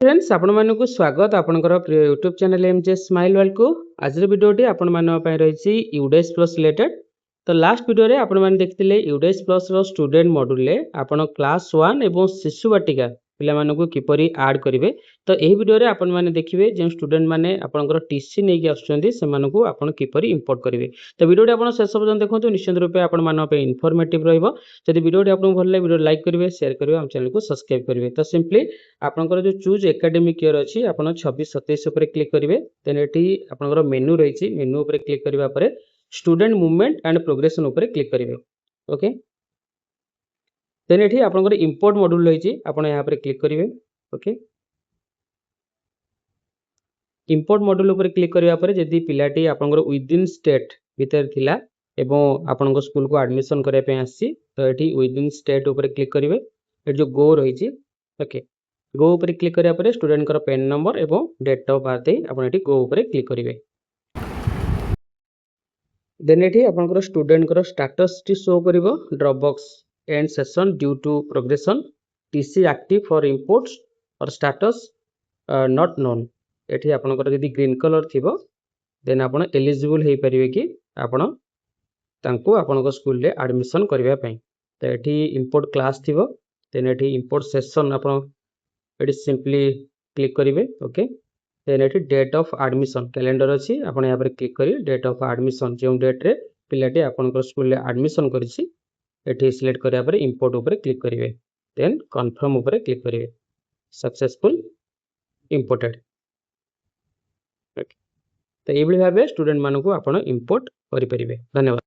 Friends आपण मानक स्वागत आपनकर प्रिय YouTube channel MJ smile world को आज वीडियोटी आपण मानक पय रहिछि यूडेस प्लस रिलेटेड। तो लास्ट वीडियो रे आपण माने देखथिले यूडेस प्लस रो स्टूडेंट मॉड्यूल रे आपण क्लास 1 एवं शिशु वाटिका पिला मानकु किपरि ऐड करिवे। तो एही वीडियो रे आपण माने देखिबे जे स्टूडेंट माने आपनकर टीसी नै कि आछुचंदी से मानकु आपण किपरि इंपोर्ट करिवे। तो वीडियोटी आपण शेष पर्यंत देखंतु निश्चित रूपे आपण मानक पे इन्फॉर्मेटिव रहइबो। जदि वीडियोटी आपन भल लागे वीडियो लाइक करिवे, शेयर करिवे, हम चैनल को सब्सक्राइब करिवे। तो सिंपली आपनकर जो चूज एकेडमिक ईयर अछि आपण 26 27 ऊपर क्लिक करिवे। देन एठी आपनकर मेनू रहिछि, मेनू ऊपर क्लिक करिवा परे स्टूडेंट मूवमेंट एंड प्रोग्रेशन ऊपर क्लिक करिवे। ओके, देन एठी आपनकर इंपोर्ट मॉड्यूल रहिछि, आपण यहाँ पर क्लिक करिवे। ओके, इंपोर्ट मॉड्यूल ऊपर क्लिक करिवा परे जदि पिलाटी आपनकर विद इन स्टेट भीतर थिला एवं आपनकर स्कूल को एडमिशन करिया पे आसी तो एठी विद इन स्टेट ऊपर क्लिक करिवे। एठी जो गो रहिछि, ओके, गो ऊपर क्लिक करिया परे स्टूडेंट कर पेन नंबर एवं डेट ऑफ बर्थ आपण एठी गो ऊपर क्लिक करिवे। देन एठी आपनकर स्टूडेंट कर स्टेटस टी शो करिवो, drop box and session due to progression, TC active for imports or status not known. एठी आपनकर यदि ग्रीन कलर थिबो देन आपण एलिजिबल हेई परिवे कि आपण तांको आपनकर स्कूल रे एडमिशन करिवा पई। तो एठी इंपोर्ट क्लास थिबो, देन एठी इंपोर्ट सेशन आपण एठी सिंपली क्लिक करिवे। ओके, देन एठी डेट ऑफ एडमिशन कैलेंडर अछि, आपण यहाँ पर क्लिक करी डेट ऑफ एडमिशन जे डेट रे पिलाटी आपनकर स्कूल रे एडमिशन करिछि एठी सिलेक्ट करिया पर इंपोर्ट ऊपर क्लिक करिवे। देन कंफर्म ऊपर क्लिक करिवे। Successful imported. ओके, तो एभली भाबे स्टूडेंट मानकु आपण इंपोर्ट करि परिवे। धन्यवाद।